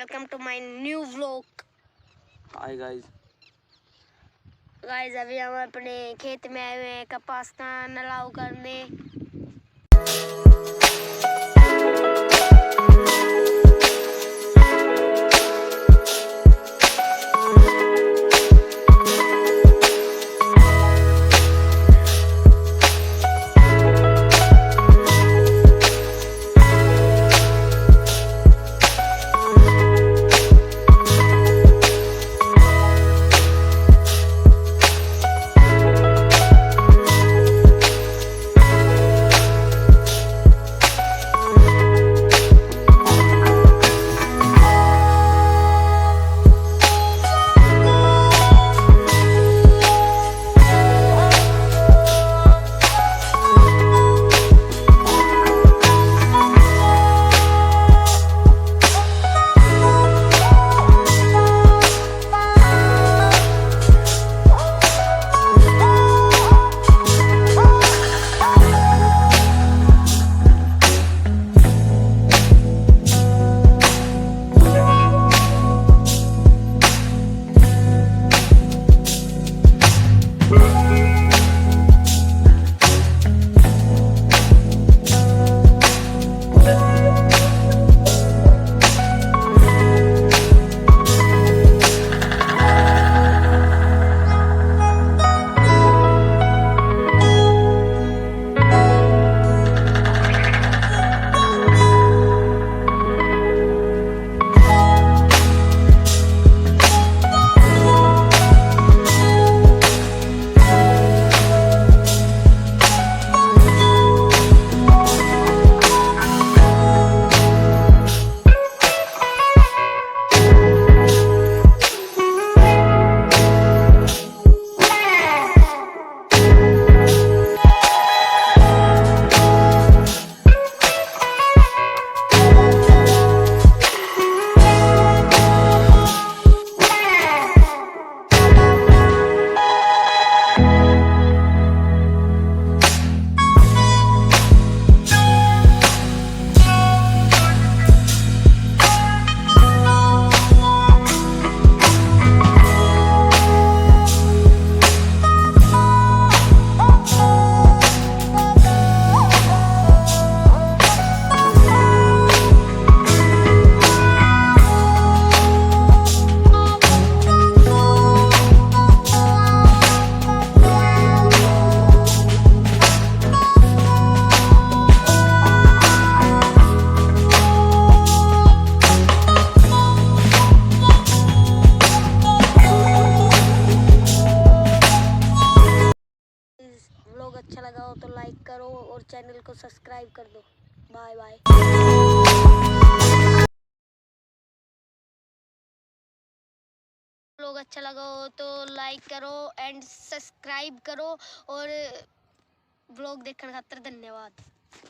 Welcome to my new vlog. Hi guys. अभी हम अपने खेत में आए हुए हैं कपास का नलाव करने। व्लॉग अच्छा लगा हो तो लाइक करो और चैनल को सब्सक्राइब कर दो। Bye bye. व्लॉग अच्छा लगा हो तो लाइक करो एंड सब्सक्राइब करो और व्लॉग देखने खातिर धन्यवाद।